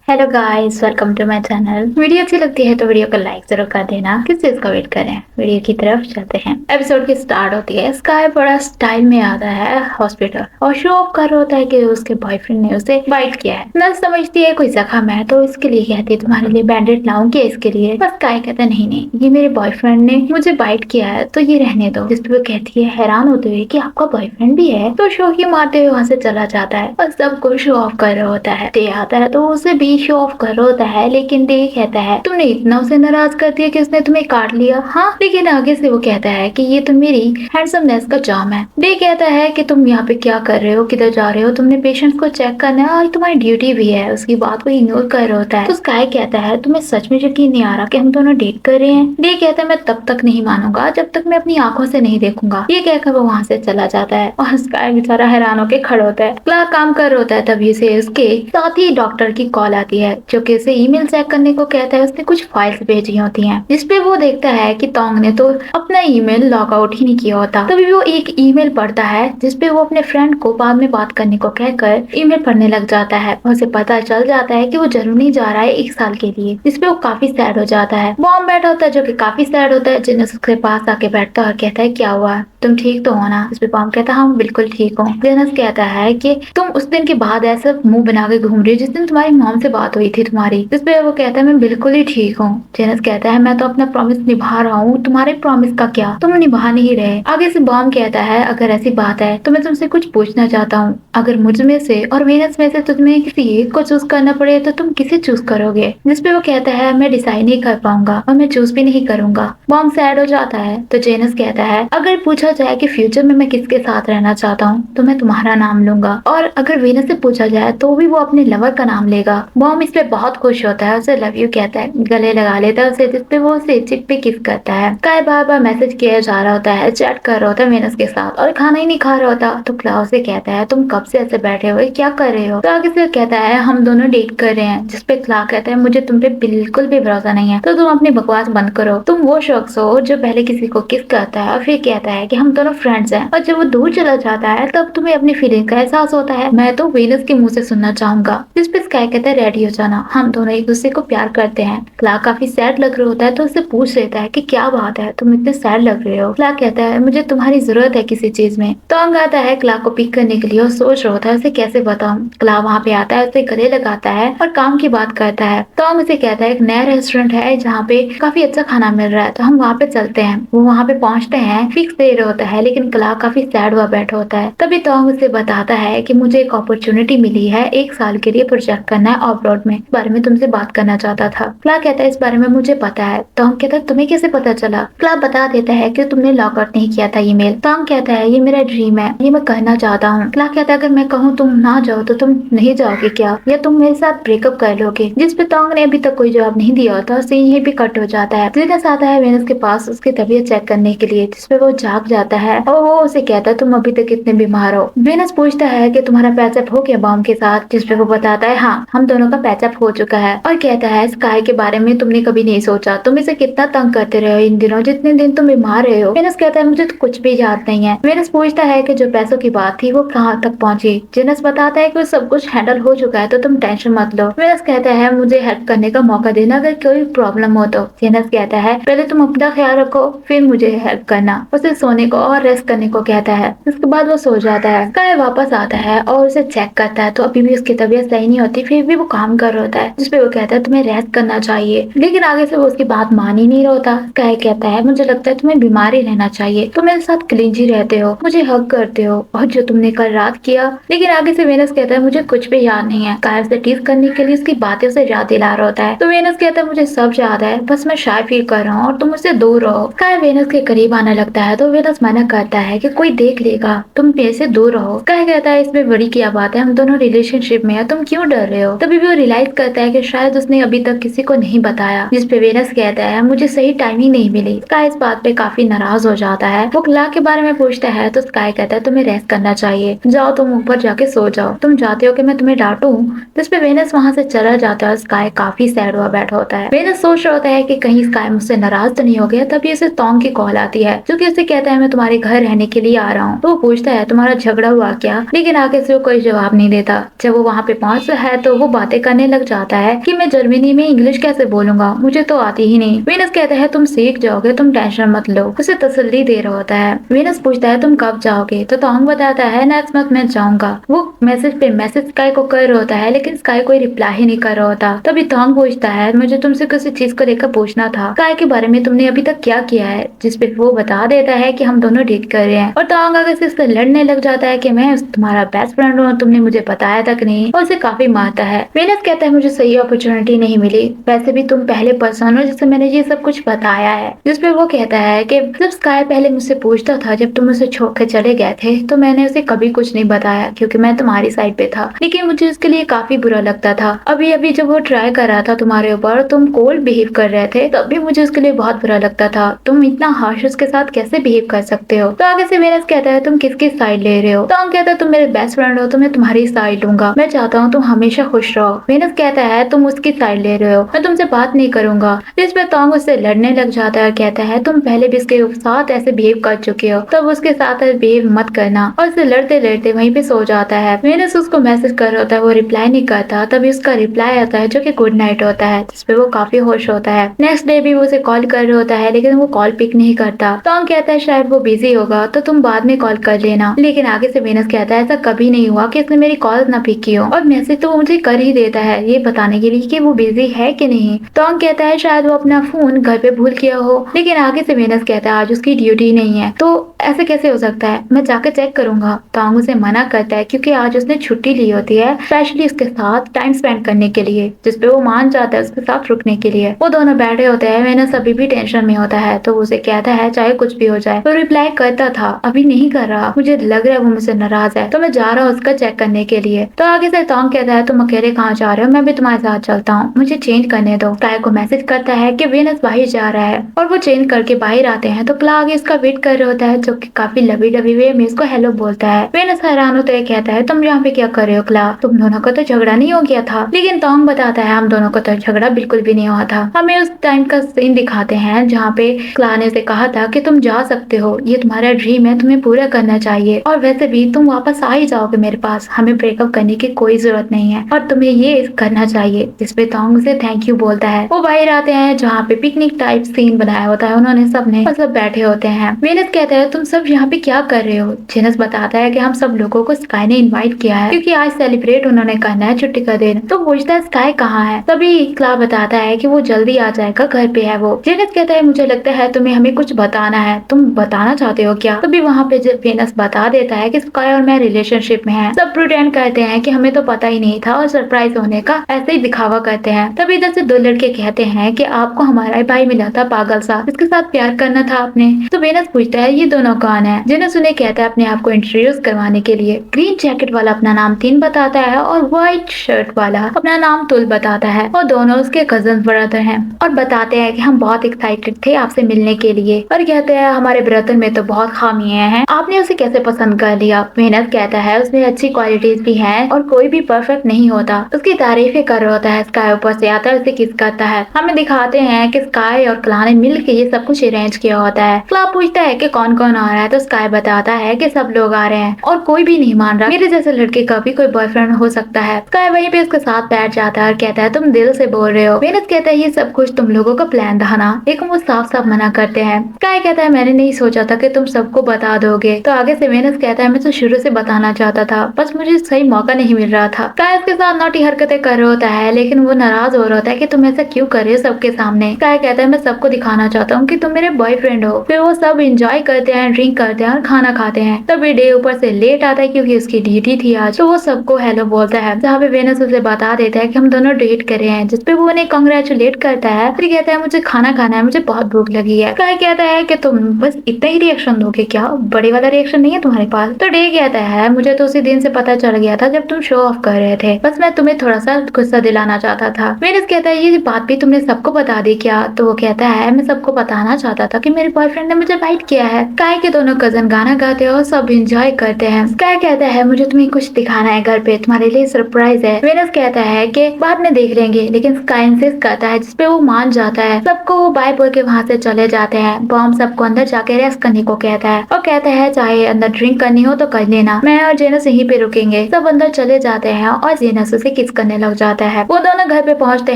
Hello guys, welcome to my channel. Video अच्छी लगती है तो वीडियो को लाइक जरूर कर देना। किस चीज का वेट करें, वीडियो की तरफ चलते हैं। एपिसोड की स्टार्ट होती है। स्काई बड़ा स्टाइल में आता है हॉस्पिटल और शो ऑफ कर रहा होता है कि उसके बॉयफ्रेंड ने उसे बाइट किया है। नर्स समझती है कोई जख्म है तो इसके लिए कहती है तुम्हारे लिए बैंडेड लाऊं क्या इसके लिए। बस स्काई कहता है नहीं नहीं, ये मेरे बॉयफ्रेंड ने मुझे बाइट किया है तो ये रहने दो। जिस पे वो कहती है हैरान होते हुए कि आपका बॉयफ्रेंड भी है। तो शो ही मारते हुए वहाँ से चला जाता है और सबको शो ऑफ कर रहा होता है। डे आता है तो उसे भी शो ऑफ कर रहा होता है, लेकिन डे कहता है तुमने इतना उसे नाराज कर दिया कि उसने तुम्हें काट लिया। हाँ, लेकिन आगे से वो कहता है कि ये तो मेरी हैंडसमनेस का जाम है। डे कहता है कि तुम यहाँ पे क्या कर रहे हो, किधर जा रहे हो, तुमने पेशेंट्स को चेक करना है और तुम्हारी ड्यूटी भी है। उसकी बात को इग्नोर कर रहा होता है। तो स्काई कहता है तुम्हें सच में यकीन नहीं आ रहा कि हम दोनों डेट कर रहे हैं। डे कहता है मैं तब तक नहीं मानूंगा जब तक मैं अपनी आंखों से नहीं देखूंगा। ये कहकर वो वहाँ से चला जाता है और स्काई बेचारा हैरान होकर खड़ा होता है। क्लार्क काम कर रहा होता है, तभी से उसके साथ ही डॉक्टर की कॉल आती है जो कि उसे ईमेल चेक करने को कहता है। उसने कुछ फाइल्स भेजी होती हैं जिसपे वो देखता है कि तोंग ने तो अपना ईमेल लॉग आउट ही नहीं किया होता। तभी वो एक ईमेल पढ़ता है जिसपे वो अपने फ्रेंड को बाद में बात करने को कहकर ईमेल पढ़ने लग जाता है। उसे पता चल जाता है कि वो जर्मनी जा रहा है 1 साल के लिए, जिसपे वो काफी सैड हो जाता है। बॉम्ब बैठा होता है जो कि काफी सैड होता है। जेनस उसके पास आके बैठता है और कहता है क्या हुआ, तुम ठीक तो हो ना। इस पे बॉम्ब कहता है हाँ बिल्कुल ठीक हूँ। जेनस कहता है कि तुम उस दिन के बाद ऐसा मुंह बना के घूम रही हो जिस दिन तुम्हारी मॉम से बात हुई थी तुम्हारी। जिस पे वो कहता है मैं बिल्कुल ही ठीक हूँ। जेनस कहता है मैं तो अपना प्रॉमिस निभा रहा हूँ, तुम्हारे प्रॉमिस का क्या, तुम निभा नहीं रहे। आगे से बॉम्ब कहता है अगर ऐसी बात है तो मैं तुमसे कुछ पूछना चाहता हूँ। अगर मुझ में से और वेनस में से तुम्हें किसी एक को चूज करना पड़े तो तुम किसे चूज करोगे। जिसपे वो कहता है मैं डिसाइड नहीं कर पाऊंगा और मैं चूज भी नहीं करूंगा। बॉम्ब सैड हो जाता है। तो जेनस कहता है अगर पूछा जाए कि फ्यूचर में मैं किसके साथ रहना चाहता हूँ तो मैं तुम्हारा नाम लूंगा, और अगर वेनस से पूछा जाए तो भी वो अपने लवर का नाम लेगा। बॉम्ब इस पे बहुत खुश होता है, उसे लव यू कहता है, गले लगा लेता है उसे, जिसपे वो उसे चिक पे किस करता है। स्काई बार बार मैसेज किया जा रहा होता है, चैट कर रहा होता है वेनस के साथ और खाना ही नहीं खा रहा होता। तो क्लाउड से कहता है तुम कब से ऐसे बैठे हो, क्या कर रहे हो। तो आगे से कहता है हम दोनों डेट कर रहे हैं। जिसपे क्लार्क कहता है मुझे तुम पे बिल्कुल भी भरोसा नहीं है, तो तुम अपनी बकवास बंद करो। तुम वो शख्स हो जो पहले किसी को किस करता है और फिर कहता है कि हम दोनों फ्रेंड्स हैं, और जब वो दूर चला जाता है तब तुम्हें अपनी फीलिंग का एहसास होता है। मैं तो वेनस के मुंह से सुनना चाहूंगा। जिसपे स्काई कहता है रेडी हो जाना, हम दोनों एक दूसरे को प्यार करते हैं। क्लार्क काफी सैड लग रहा होता है तो उससे पूछ लेता है कि क्या बात है, तुम इतने सैड लग रहे हो। क्लार्क कहता है मुझे तुम्हारी जरूरत है किसी चीज में। तोंग आता है क्लार्क को पिक करने के लिए और सोच रहा होता है उसे कैसे बताऊं। क्लार्क वहाँ पे आता है, उसे गले लगाता है और काम की बात करता है। तोंग उसे कहता है एक नया रेस्टोरेंट है जहाँ पे काफी अच्छा खाना मिल रहा है, तो हम वहाँ पे चलते हैं। वो वहाँ पे पहुँचते हैं, फिक्स दे रहा होता है, लेकिन क्लार्क काफी सैड हुआ बैठा होता है। तभी तोंग उसे बताता है कि मुझे एक अपॉर्चुनिटी मिली है, 1 साल के लिए प्रोजेक्ट करना है ऑब्रॉड में, इस बारे में तुमसे बात करना चाहता था। क्लार्क कहता है इस बारे में मुझे पता है। तोंग कहता है तुम्हें कैसे पता चला। क्लार्क बता देता है कि तुमने लॉग आउट नहीं किया था ईमेल। तोंग कहता है ये मेरा ड्रीम है, ये मैं करना चाहता हूँ। क्लार्क कहता है अगर मैं कहूँ तुम ना जाओ तो तुम नहीं जाओगे क्या, या तुम मेरे साथ ब्रेकअप कर लोगे। जिस पे तोंग ने अभी तक कोई जवाब नहीं दिया होता, उससे यहीं पे कट हो जाता है। जेनस आता है वेनस के पास उसकी तबीयत चेक करने के लिए, जिसपे वो जाग जाता है और वो उसे कहता है तुम अभी तक कितने बीमार हो। वेनस पूछता है कि तुम्हारा पैचअप हो गया बॉम्ब के साथ। जिसपे वो बताता है हाँ हम दोनों का पैचअप हो चुका है, और कहता है स्काई के बारे में तुमने कभी नहीं सोचा, तुम इसे कितना तंग करते रहे हो इन दिनों, जितने दिन तुम बीमार रहे हो। वेनस कहता है मुझे तो कुछ भी याद नहीं है। वेनस पूछता है कि जो पैसों की बात थी वो कहाँ तक पहुंची। जेनस बताता है कि सब कुछ हैंडल हो चुका है तो तुम टेंशन मत लो। वेनस कहता है मुझे हेल्प करने का मौका देना अगर कोई प्रॉब्लम हो तो। जेनस कहता है पहले तुम अपना ख्याल रखो फिर मुझे हेल्प करना। उसे सोने को और रेस्ट करने को कहता है। उसके बाद वो सो जाता है। स्काई वापस आता है और उसे चेक करता है तो अभी भी उसकी तबीयत सही नहीं होती, फिर भी वो काम कर रहा होता है। जिसपे वो कहता है तुम्हें रेस्ट करना चाहिए, लेकिन आगे से वो उसकी बात मान ही नहीं होता। स्काई कहता है मुझे लगता है तुम्हें बीमार ही रहना चाहिए, तुम मेरे साथ क्लिंजी रहते हो, मुझे हक करते हो, और जो तुमने कल रात किया। लेकिन आगे से वेनस कहता है मुझे कुछ भी याद नहीं है। स्काई उसे टीज करने के लिए उसकी बातें उसे याद दिला रहा होता है। तो वेनस कहता है मुझे सब याद है, बस मैं शाय फील कर रहा हूँ और तुम मुझसे दूर रहो। स्काई वेनस के करीब आने लगता है तो वेनस मना करता है कि कोई देख लेगा, तुम मेरे से दूर रहो। स्काई कहता है इसमें बड़ी क्या बात है, हम दोनों रिलेशनशिप में है, तुम क्यों डर रहे हो। तभी वो रियलाइज करता है कि शायद उसने अभी तक किसी को नहीं बताया। जिसपे वेनस कहता है मुझे सही टाइमिंग नहीं मिली। स्काई इस बात पे काफी नाराज हो जाता है। वो क्लार्क के बारे में पूछता है तो स्काई कहता है तुम्हें रेस्ट करना चाहिए, जाओ तुम ऊपर जाके सो जाओ, तुम चाहते हो कि मैं तुम्हें डांटूं। जिसपे वेनस वहाँ से चला जाता है। स्काई काफी सैड हुआ बैठा होता है। वेनस सोच रहा होता है कि कहीं स्काई मुझसे नाराज तो नहीं हो गया। तभी उसे तोंग की कॉल आती है जो कि उसे कहता है मैं तुम्हारे घर रहने के लिए आ रहा हूँ। तो वो पूछता है तुम्हारा झगड़ा हुआ क्या, लेकिन आगे से वो कोई जवाब नहीं देता। जब वो वहाँ पे पहुँचता है तो वो बातें बातें करने लग जाता है कि मैं जर्मनी में इंग्लिश कैसे बोलूंगा, मुझे तो आती ही नहीं। वीनस कहता है तुम सीख जाओगे, तुम टेंशन मत लो। उसे तसल्ली दे रहा होता है। वीनस पूछता है तुम कब जाओगे, तो तोंग बताता है नेक्स्ट मंथ मैं जाऊंगा। वो मैसेज पे मैसेज स्काई को कर रहा होता है, लेकिन स्काई कोई रिप्लाई ही नहीं कर रहा होता। तभी तोंग पूछता है मुझे तुमसे किसी चीज को लेकर पूछना था, स्काई के बारे में तुमने अभी तक क्या किया है, जिसपे वो बता देता है कि हम दोनों डेट कर रहे हैं। और तोंग आगे से इससे लड़ने लग जाता है कि मैं तुम्हारा बेस्ट फ्रेंड हूँ, तुमने मुझे बताया तक नहीं, और उसे काफी मारता है। वीनस कहता है मुझे सही अपॉर्चुनिटी नहीं मिली, वैसे भी तुम पहले पर्सन हो जिससे मैंने ये सब कुछ बताया है। जिसपे वो कहता है कि जब स्काई पहले मुझसे पूछता था जब तुम उसे छोड़ के चले गए थे, तो मैंने उसे कभी कुछ नहीं बताया क्योंकि मैं तुम्हारी साइड पे था, लेकिन मुझे उसके लिए काफी बुरा लगता था। अभी अभी जब वो ट्राई कर रहा था तुम्हारे ऊपर, तुम कोल्ड बिहेव कर रहे थे, तब भी मुझे उसके लिए बहुत बुरा लगता था। तुम इतना हार्श उसके साथ कैसे बिहेव कर सकते हो। तो आगे से वीनस कहता है तुम किसकी साइड ले रहे हो। तो कहता है तुम मेरे बेस्ट फ्रेंड हो तो मैं तुम्हारी साइड लूंगा, मैं चाहता हूँ तुम हमेशा खुश रहो। वीनस कहता है तुम उसकी साइड ले रहे हो, मैं तुमसे बात नहीं करूंगा। जिस पे तोंग उससे लड़ने लग जाता है और कहता है तुम पहले भी इसके साथ ऐसे बिहेव कर चुके हो, तब उसके साथ बिहेव मत करना। और उससे लड़ते लड़ते वहीं पे सो जाता है। वीनस उसको मैसेज कर रहा होता है, वो रिप्लाई नहीं करता। तभी उसका रिप्लाई आता है जो कि गुड नाइट होता है, जिसपे वो काफी खुश होता है। नेक्स्ट डे भी वो उसे कॉल कर रहा होता है, लेकिन वो कॉल पिक नहीं करता। तोंग कहता है शायद वो बिजी होगा तो तुम बाद में कॉल कर लेना, लेकिन आगे से वीनस कहता है ऐसा कभी नहीं हुआ कि इसने मेरी कॉल ना पिक की हो, और मैसेज तो मुझे कर ही देता है ये बताने के लिए कि वो बिजी है कि नहीं। तोंग कहता है शायद वो अपना फोन घर पे भूल गया हो, लेकिन आगे से वीनस कहता है आज उसकी ड्यूटी नहीं है, तो ऐसे कैसे हो सकता है, मैं जाकर चेक करूंगा। तोंग उसे मना करता है क्योंकि आज उसने छुट्टी ली होती है स्पेशली उसके साथ टाइम स्पेंड करने के लिए, जिसपे वो मान जाता है उसके साथ रुकने के लिए। वो दोनों बैठे होते हैं। वीनस अभी भी टेंशन में होता है, तो उसे कहता है चाहे कुछ भी हो जाए। तो रिप्लाई करता था अभी नहीं कर रहा, मुझे लग रहा है वो मुझसे नाराज है, तो मैं जा रहा हूँ उसका चेक करने के लिए। तो आगे से तोंग कहता है तुम अकेले कहाँ जा रहे हो, मैं भी तुम्हारे साथ चलता हूँ, मुझे चेंज करने दो। स्काई को मैसेज करता है कि वीनस बाहर जा रहा है, और वो चेंज करके बाहर आते हैं तो क्ला आगे इसका वेट कर रहा होता है, जो कि काफी लवी डबी वे में इसको हेलो बोलता है। वीनस हैरान होता है, कहता है तुम यहाँ पे क्या कर रहे हो क्ला, तुम दोनों का तो झगड़ा नहीं हो गया था। लेकिन तोंग बताता है हम दोनों का तो झगड़ा बिल्कुल भी नहीं हुआ था। हमें उस टाइम का सीन दिखाते हैं जहाँ पे क्ला ने उसे कहा था कि तुम जा सकते हो, ये तुम्हारा ड्रीम है, तुम्हें पूरा करना चाहिए, और वैसे भी तुम वापस आ ही जाओगे मेरे पास, हमें ब्रेकअप करने की कोई जरूरत नहीं है और तुम्हें ये करना चाहिए। जिसपे तोंग उसे थैंक यू बोलता है। वो बाहर आते हैं जहाँ पे पिकनिक टाइप सीन बनाया होता है उन्होंने सबने, और सब बैठे होते हैं। वीनस कहता है तुम सब यहाँ पे क्या कर रहे हो। जेनस बताता है कि हम सब लोगों को स्काई ने इनवाइट किया है क्योंकि आज सेलिब्रेट उन्होंने करना है छुट्टी का दिन। तो पूछता है स्काई कहाँ है। तभी क्ला बताता है कि वो जल्दी आ जाएगा, घर पे है वो। जेनस कहता है मुझे लगता है तुम्हें हमें कुछ बताना है, तुम बताना चाहते हो क्या। तभी वहाँ पे जब वीनस बता देता है कि स्काई और मैं रिलेशनशिप में है। सब प्रिटेंड करते हैं कि हमें तो पता ही नहीं था और सरप्राइज होने का ऐसे ही दिखावा करते हैं। तभी इधर से दो लड़के कहते हैं कि आपको हमारा भाई मिला था पागल सा, इसके साथ प्यार करना था आपने। तो वीनस पूछता है ये दोनों कौन है। जेनस उन्हें कहता है अपने आप को इंट्रोड्यूस करवाने के लिए। ग्रीन जैकेट वाला अपना नाम तीन बताता है और व्हाइट शर्ट वाला अपना नाम तुल बताता है, और दोनों उसके कजन ब्रदर हैं, और बताते हैं कि हम बहुत एक्साइटेड थे आपसे मिलने के लिए, और कहते हैं हमारे ब्रदर में तो बहुत खामियां हैं, आपने उसे कैसे पसंद कर लिया। वीनस कहता है उसमें अच्छी क्वालिटीज भी हैं और कोई भी परफेक्ट नहीं होता। उसकी तारीफें कर रहा होता है। स्काई ऊपर से आता है, उसे किस करता है। हमें दिखाते हैं कि स्काई और क्ला ने मिल के ये सब कुछ अरेंज किया होता है। क्ला पूछता है कि कौन कौन आ रहा है, तो स्काई बताता है कि सब लोग आ रहे हैं और कोई भी नहीं मान रहा, मेरे जैसे लड़के का भी कोई बॉयफ्रेंड हो सकता है। स्काई वहीं पे उसके साथ बैठ जाता है और कहता है तुम दिल से बोल रहे हो। वीनस कहता है ये सब कुछ तुम लोगों का प्लान था ना, लेकिन वो साफ साफ मना करते हैं। स्काई कहता है मैंने नहीं सोचा था कि तुम सबको बता दोगे। तो आगे से वीनस कहता है मैं तो शुरू से बताना चाहता था, बस मुझे सही मौका नहीं मिल रहा था। स्काई उसके साथ नौटी हरकतें कर रहा होता है, लेकिन वो नाराज हो रहा होता है कि तुम ऐसा क्यों कर रहे हो सबके सामने। स्काई कहता है मैं सबको दिखाना चाहता हूँ कि तुम मेरे बॉयफ्रेंड हो। फिर वो सब एंजॉय करते हैं, ड्रिंक करते हैं और खाना खाते हैं। तभी डे ऊपर से लेट आता है क्योंकि उसकी ड्यूटी थी आज, तो वो सबको हेलो बोलता है, जहाँ पे वीनस उसे बता देता है कि हम दोनों डेट कर रहे हैं, जिसपे वो उन्हें कांग्रेचुलेट करता है। फिर कहता है मुझे खाना खाना है, मुझे बहुत भूख लगी है। स्काई कहता है कि तुम बस इतना ही रिएक्शन दोगे क्या, बड़े वाला रिएक्शन नहीं है तुम्हारे पास। तो डे कहता है मुझे तो उसी दिन से पता चल गया था जब तुम शो ऑफ कर रहे थे, बस मैं तुम्हें थोड़ा सा गुस्सा दिलाना चाहता था। वीनस कहता है ये बात भी तुमने सबको बता दी क्या। तो वो कहता है मैं सबको बताना चाहता था कि मेरे बॉयफ्रेंड ने मुझे वाइट किया है। स्काई स्काई के दोनों कजन गाना गाते हैं और सब एंजॉय करते हैं। स्काई कहता है मुझे तुम्हें कुछ दिखाना है घर पे, तुम्हारे लिए सरप्राइज है। वेनस कहता है कि बाद में देख लेंगे, लेकिन स्काई इंसिस्ट करता है जिसपे वो मान जाता है। सबको वो बाय बोल के वहाँ से चले जाते हैं। बॉम्ब सबको अंदर जाके रेस्ट करने को कहता है और कहता है चाहे अंदर ड्रिंक करनी हो तो कर लेना, मैं और जेनस यहीं पे रुकेंगे। सब अंदर चले जाते हैं और जेनस उसे किस करने लग जाता है। वो दोनों घर पे पहुंचते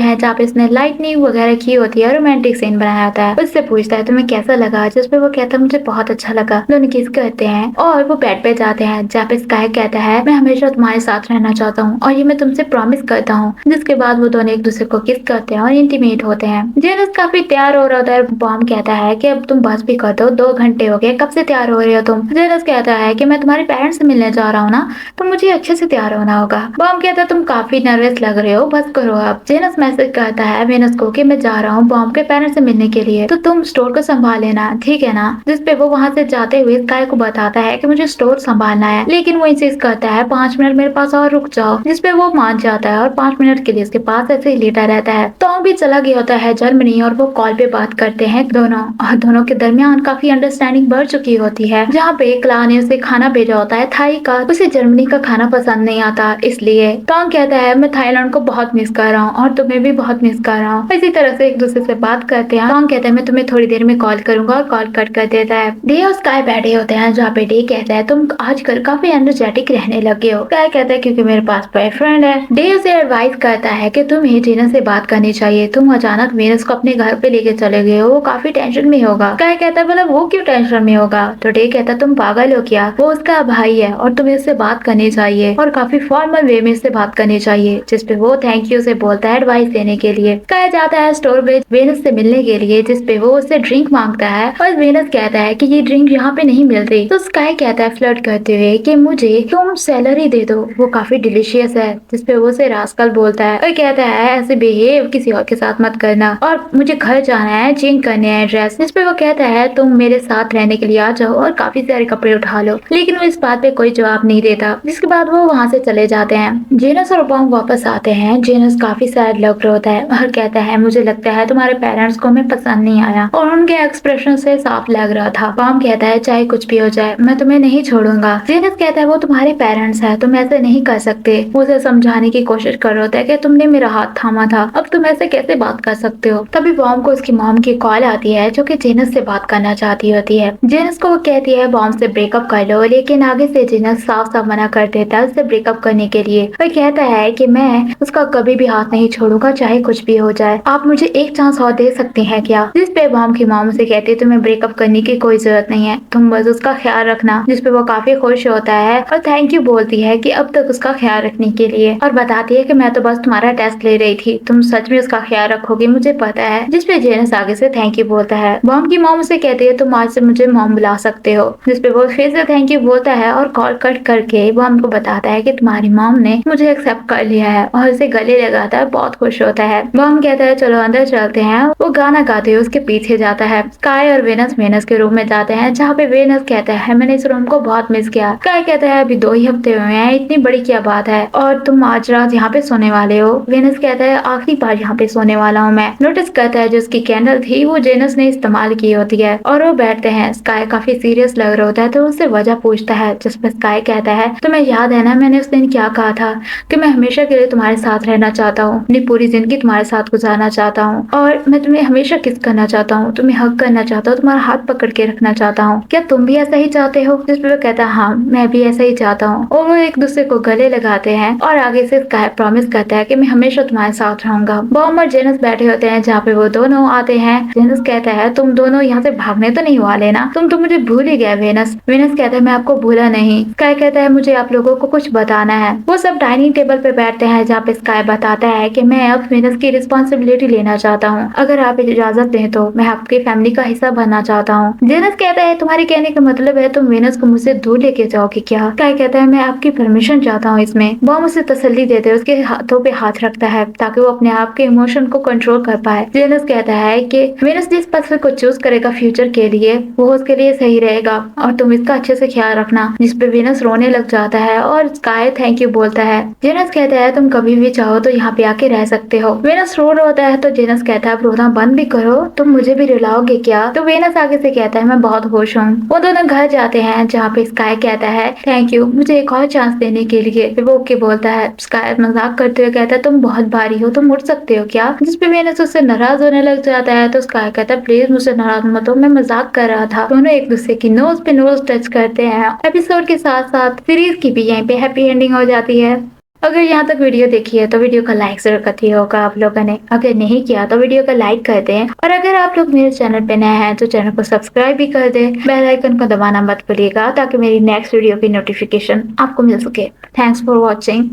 हैं जहाँ पे इसने लाइटनिंग वगैरह की होती है, रोमांटिक सीन बनाया होता है। उससे पूछता है तुम्हें कैसा लगा, जिसपे वो कहता है मुझे बहुत अच्छा लगा। दोनों किस करते हैं और वो बेड पे जाते हैं जहाँ पे स्काई कहता है मैं हमेशा तुम्हारे साथ रहना चाहता हूँ और ये मैं तुमसे प्रॉमिस करता हूँ। जिसके बाद वो दोनों एक दूसरे को किस करते हैं और इंटीमेट होते हैं। जेनस काफी तैयार हो रहा होता है। बॉम्ब कहता है कि अब तुम बस भी कर दो, 2 घंटे हो गए, कब से तैयार हो रहे हो तुम। जेनस कहता है कि मैं तुम्हारे पेरेंट्स से मिलने जा रहा हूँ ना, तो मुझे अच्छे से तैयार होना होगा। बॉम्ब कहता है तुम काफी नर्वस लग रहे हो, बस करो अब। जेनस मैसेज करता है वेनस को कि मैं जा रहा हूँ बॉम्ब के पेरेंट्स से मिलने के लिए, तो तुम स्टोर को संभाल लेना, ठीक है ना। जिसपे वो वहाँ से जाते हुए स्काई को बताता है कि मुझे स्टोर संभालना है, लेकिन वो इंसिस्ट करता है 5 मिनट मेरे पास और रुक जाओ। जिसपे वो मान जाता है और 5 मिनट के लिए उसके पास ऐसे ही लेटा रहता है। टॉम भी चला गया होता है जर्मनी और वो कॉल पे बात करते हैं दोनों, और दोनों के दरमियान काफी अंडरस्टैंडिंग बढ़ चुकी होती है। जहाँ पे क्ला ने उसे खाना भेजा होता है थाई का, उसे जर्मनी का खाना पसंद नहीं आता, इसलिए टॉम कहता है मैं थाईलैंड को बहुत मिस कर रहा हूँ और तुम्हें भी बहुत मिस कर रहा हूँ। इसी तरह से एक दूसरे से बात करते हैं। टॉम कहता है मैं तुम्हें थोड़ी देर में कॉल करूंगा और कॉल कट कर देता है। डे और स्काई बैठे होते हैं जहाँ पे डे कहता है तुम आजकल काफी एनर्जेटिक रहने लगे हो। स्काई कहता है क्योंकि मेरे पास बॉयफ्रेंड है। डे उसे एडवाइस करता है कि तुम्हें जेनस से बात करनी चाहिए, तुम अचानक वेनस को अपने घर पे लेके चले गए हो, वो काफी टेंशन में होगा। स्काई कहता है मतलब वो क्यों टेंशन में होगा, तो डे कहता है तुम पागल हो क्या, वो उसका भाई है और तुम्हें उससे बात करनी चाहिए और काफी फॉर्मल वे में उससे बात करनी चाहिए। जिसपे वो थैंक यू से बोलता है एडवाइस देने के लिए। स्काई जाता है स्टोर पे वेनस से मिलने के लिए, जिसपे वो उससे ड्रिंक मांगता है और वेनस कहता है कि ये ड्रिंक यहाँ पे नहीं मिलती। तो स्काई कहता है फ्लर्ट करते हुए कि मुझे तुम सैलरी दे दो, वो काफी डिलीशियस है। जिसपे वो उसे रास्कल बोलता है और कहता है ऐसे बिहेव किसी और के साथ मत करना और मुझे घर जाना है, चेंज करने हैं ड्रेस। जिसपे वो कहता है तुम मेरे साथ रहने के लिए आ जाओ और काफी सारे कपड़े उठा लो, लेकिन वो इस बात पे कोई जवाब नहीं देता। जिसके बाद वो वहाँ से चले जाते हैं। जेनस और बॉम्ब वापस आते हैं। जेनस काफी सैड लग रहा होता है और कहता है मुझे लगता है तुम्हारे पेरेंट्स को मैं पसंद नहीं आया, और उनके एक्सप्रेशन से साफ लग रहा था। बॉम्ब कहता है चाहे कुछ भी हो जाए मैं तुम्हें नहीं छोड़ूंगा। जेनस कहता है वो तुम्हारे पेरेंट्स है, तुम ऐसे नहीं कर सकते। वो उसे समझाने की कोशिश कर रहा होता है कि तुमने मेरा हाथ थामा था, अब तुम ऐसे कैसे बात कर सकते हो। तभी बॉम्ब को उसकी मॉम की कॉल आती है जो कि जेनस से बात करना चाहती होती है। जेनस को वो कहती है बॉम्ब से ब्रेकअप कर लो, लेकिन आगे से जेनस साफ साफ मना कर देता है उससे ब्रेकअप करने के लिए। वो कहता है कि मैं उसका कभी भी हाथ नहीं छोड़ूंगा चाहे कुछ भी हो जाए, आप मुझे एक चांस और दे सकते हैं क्या। जिसपे बॉम्ब की मॉम से कहती है तुम्हें ब्रेकअप करने की कोई जरूरत नहीं है, तुम बस उसका ख्याल रखना। जिसपे वो काफी खुश होता है और थैंक यू बोलती है कि अब तक उसका ख्याल रखने के लिए, और बताती है कि मैं तो बस तुम्हारा टेस्ट ले रही थी, तुम सच में उसका ख्याल रखोगे मुझे पता है। जिसपे जेनस आगे से थैंक यू बोलता है। बॉम्ब की मॉम उसे कहती है तुम आज से मुझे मॉम बुला सकते हो। जिसपे वो फिर से थैंक यू बोलता है और कॉल कट करके बॉम्ब को बताता है कि तुम्हारी मॉम ने मुझे एक्सेप्ट कर लिया है, और उसे गले लगाता है, बहुत खुश होता है। बॉम्ब कहता है चलो अंदर चलते हैं। वो गाना गाते हुए उसके पीछे जाता है। स्काई और वेनस के रूम में जाते हैं जहाँ पे वेनस कहता है मैंने इस रूम को बहुत मिस किया। स्काई कहता है अभी 2 ही हफ्ते हुए हैं, इतनी बड़ी क्या बात है, और तुम आज रात यहाँ पे सोने वाले हो। वेनस कहता है आखिरी बार यहाँ पे सोने वाला हूँ मैं। नोटिस करता है जो उसकी कैंडल थी वो जेनस ने इस्तेमाल की होती है, और वो बैठते हैं। स्काई काफी सीरियस लग रहा होता है तो उससे वजह पूछता है। जिसपे स्काई कहता है तुम्हें याद है ना मैंने उस दिन क्या कहा था कि मैं हमेशा के लिए तुम्हारे साथ रहना चाहता हूँ, अपनी पूरी जिंदगी तुम्हारे साथ गुजारना चाहता हूँ, और मैं तुम्हें हमेशा किस करना चाहता हूँ, तुम्हें हक करना चाहता हूँ, तुम्हारा हाथ पकड़ के रखना चाहता हूँ, क्या तुम भी ऐसा ही चाहते हो। जिसपे वो कहता है हाँ मैं भी ऐसा ही चाहता हूँ, और वो एक दूसरे को गले लगाते हैं। और आगे से स्काई प्रॉमिस करता है कि मैं हमेशा तुम्हारे साथ रहूंगा। बॉम्ब और जेनस बैठे होते हैं जहाँ पे वो दोनों आते हैं। जेनस कहता है तुम दोनों यहाँ से भागने तो नहीं वाले ना, तुम तो मुझे भूल ही गए वेनस। वेनस कहता है मैं आपको भूला नहीं। स्काई कहता है मुझे आप लोगों को कुछ बताना है। वो सब डाइनिंग टेबल पे बैठते हैं जहाँ पे स्काई बताता है कि मैं अब वेनस की रिस्पॉन्सिबिलिटी लेना चाहता हूँ, अगर आप इजाजत दें तो मैं आपकी फैमिली का हिस्सा बनना चाहता हूँ। जेनस कहता है तुम्हारे कहने का मतलब है तुम वेनस को मुझसे दूर लेके जाओगे क्या। स्काई कहता है मैं आपकी परमिशन चाहता हूँ इसमें। बॉम्ब उसे तसल्ली देते हुए उसके हाथों पे हाथ रखता है ताकि वो अपने आप के इमोशन को कंट्रोल कर पाए। जेनस कहता है कि वेनस जिस पर्सन को चूज करेगा फ्यूचर के लिए वो उसके लिए सही रहेगा, और तुम इसका अच्छे से ख्याल रखना। जिसपे वेनस रोने लग जाता है और स्काई थैंक यू बोलता है। जेनस कहता है तुम कभी भी चाहो तो यहाँ पे आके रह सकते हो। वेनस रो रहा होता है तो जेनस कहता है रोना बंद भी करो, तुम मुझे भी रुलाओगे क्या। तो वेनस आगे से कहता है मैं बहुत बहुत खुश हूँ। वो दोनों घर जाते हैं जहाँ पे स्काई कहता है थैंक यू मुझे एक और चांस देने के लिए। फिर वो ओके बोलता है। स्काई मजाक करते हुए कहता है तुम बहुत भारी हो, तुम उड़ सकते हो क्या? जिसपे वेनस उससे नाराज होने लग जाता है तो स्काई कहता है प्लीज मुझसे नाराज मत हो, मैं मजाक कर रहा था। दोनों एक दूसरे की नोज पे नोज टच करते हैं। एपिसोड के साथ साथ सीरीज की भी यहीं पे हैप्पी एंडिंग हो जाती है। अगर यहाँ तक वीडियो देखी है तो वीडियो का लाइक जरूर करती होगा आप लोगों ने। अगर नहीं किया तो वीडियो का लाइक कर दें और अगर आप लोग मेरे चैनल पे नए हैं तो चैनल को सब्सक्राइब भी कर दें। बेल आइकन को दबाना मत भूलिएगा ताकि मेरी नेक्स्ट वीडियो की नोटिफिकेशन आपको मिल सके। Thanks for watching.